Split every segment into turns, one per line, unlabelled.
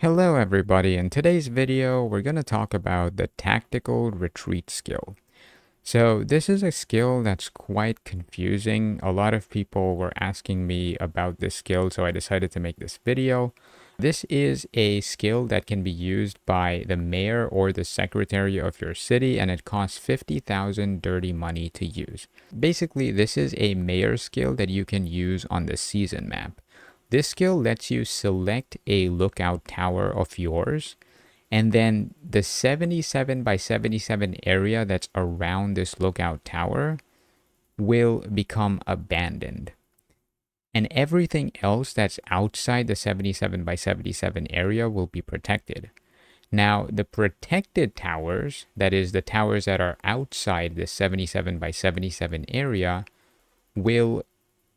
Hello everybody, in today's video we're going to talk about the tactical retreat skill. So this is a skill that's quite confusing. A lot of people were asking me about this skill, so I decided to make this video. This is a skill that can be used by the mayor or the secretary of your city, and it costs 50,000 dirty money to use. Basically, this is a mayor skill that you can use on the season map. This skill lets you select a lookout tower of yours, and then the 77 by 77 area that's around this lookout tower will become abandoned. And everything else that's outside the 77 by 77 area will be protected. Now, the protected towers, that is the towers that are outside the 77 by 77 area, will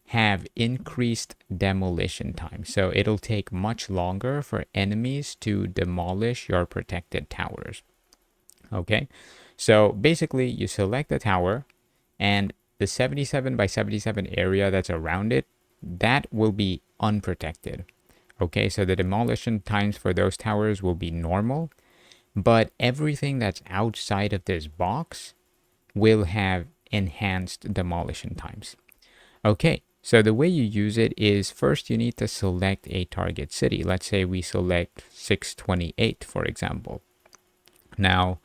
have increased demolition time. So it'll take much longer for enemies to demolish your protected towers. Okay, so basically you select the tower and the 77 by 77 area that's around it, that will be unprotected. Okay, so the demolition times for those towers will be normal, but everything that's outside of this box will have enhanced demolition times. Okay, so the way you use it is first you need to select a target city. Let's say we select 628, for example. Now,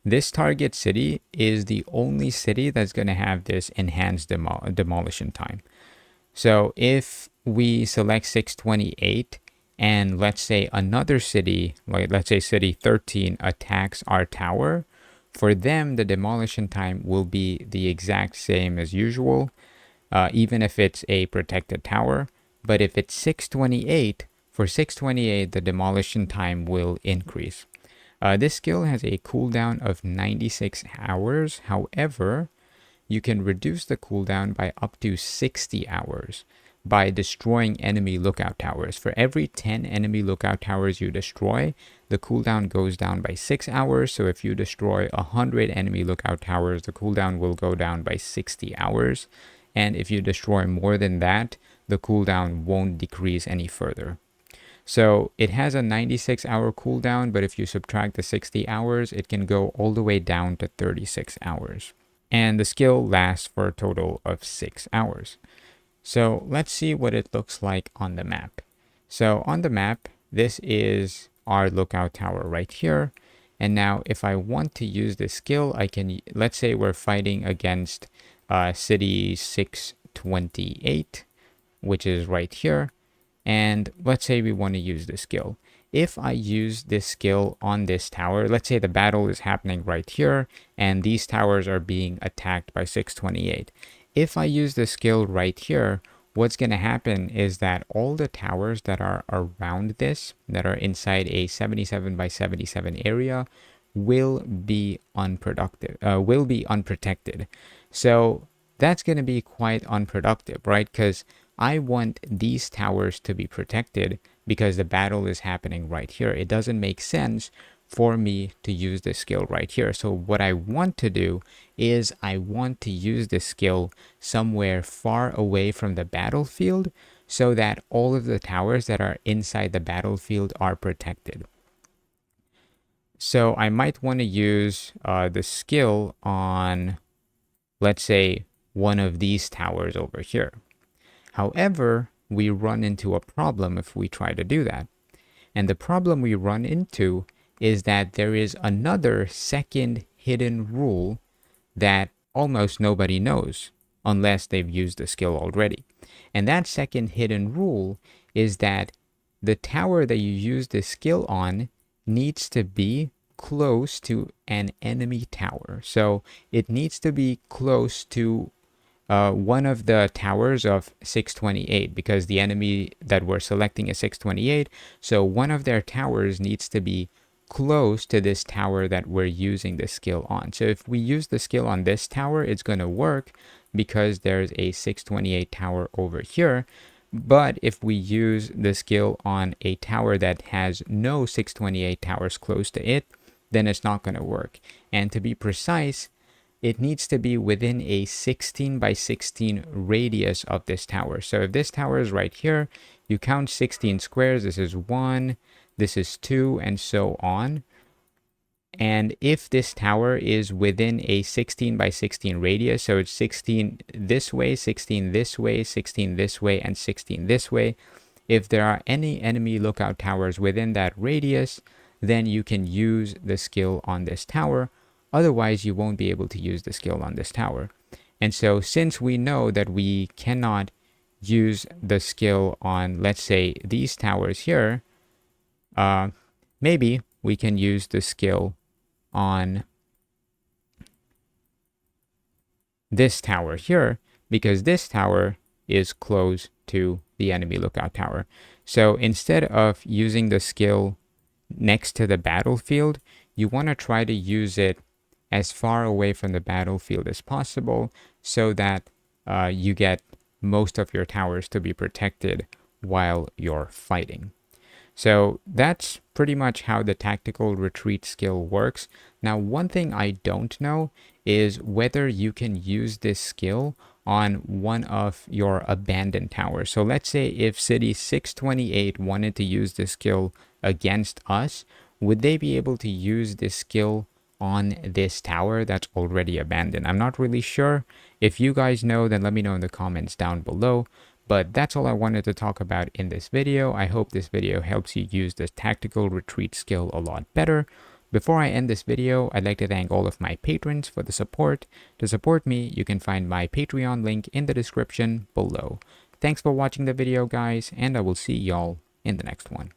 this target city is the only city that's going to have this enhanced demolition time. So if we select 628 and let's say another city, like let's say city 13 attacks our tower, for them the demolition time will be the exact same as usual. Even if it's a protected tower. But if it's 628, for 628, the demolition time will increase. This skill has a cooldown of 96 hours. However, you can reduce the cooldown by up to 60 hours by destroying enemy lookout towers. For every 10 enemy lookout towers you destroy, the cooldown goes down by 6 hours. So if you destroy 100 enemy lookout towers, the cooldown will go down by 60 hours. And if you destroy more than that, the cooldown won't decrease any further. So it has a 96-hour cooldown, but if you subtract the 60 hours, it can go all the way down to 36 hours. And the skill lasts for a total of 6 hours. So let's see what it looks like on the map. So on the map, this is our lookout tower right here. And now if I want to use this skill, I can, let's say we're fighting against city 628, which is right here, and let's say we want to use this skill. If I use this skill on this tower, let's say the battle is happening right here and these towers are being attacked by 628. If I use the skill right here, what's going to happen is that all the towers that are around this, that are inside a 77 by 77 area, will be unprotected. So that's going to be quite unproductive, right? Because I want these towers to be protected because the battle is happening right here. It doesn't make sense for me to use this skill right here. So what I want to do is I want to use this skill somewhere far away from the battlefield so that all of the towers that are inside the battlefield are protected. So I might want to use the skill on, let's say, one of these towers over here. However, we run into a problem if we try to do that. And the problem we run into is that there is another second hidden rule that almost nobody knows unless they've used the skill already. And that second hidden rule is that the tower that you use this skill on needs to be close to an enemy tower. So it needs to be close to one of the towers of 628 because the enemy that we're selecting is 628. So one of their towers needs to be close to this tower that we're using the skill on. So if we use the skill on this tower, it's going to work because there's a 628 tower over here. But if we use the skill on a tower that has no 628 towers close to it, then it's not going to work. And to be precise, it needs to be within a 16 by 16 radius of this tower. So if this tower is right here, you count 16 squares. This is 1, this is 2, and so on. And if this tower is within a 16 by 16 radius, so it's 16 this way, 16 this way, 16 this way, and 16 this way, if there are any enemy lookout towers within that radius, then you can use the skill on this tower. Otherwise, you won't be able to use the skill on this tower. And so since we know that we cannot use the skill on, let's say, these towers here, maybe we can use the skill on this tower here, because this tower is close to the enemy lookout tower. So instead of using the skill next to the battlefield, you want to try to use it as far away from the battlefield as possible, so that you get most of your towers to be protected while you're fighting. So that's pretty much how the tactical retreat skill works. Now, one thing I don't know is whether you can use this skill on one of your abandoned towers. So let's say if City 628 wanted to use this skill against us, would they be able to use this skill on this tower that's already abandoned? I'm not really sure. If you guys know, then let me know in the comments down below. But that's all I wanted to talk about in this video. I hope this video helps you use this tactical retreat skill a lot better. Before I end this video, I'd like to thank all of my patrons for the support. To support me, you can find my Patreon link in the description below. Thanks for watching the video, guys, and I will see y'all in the next one.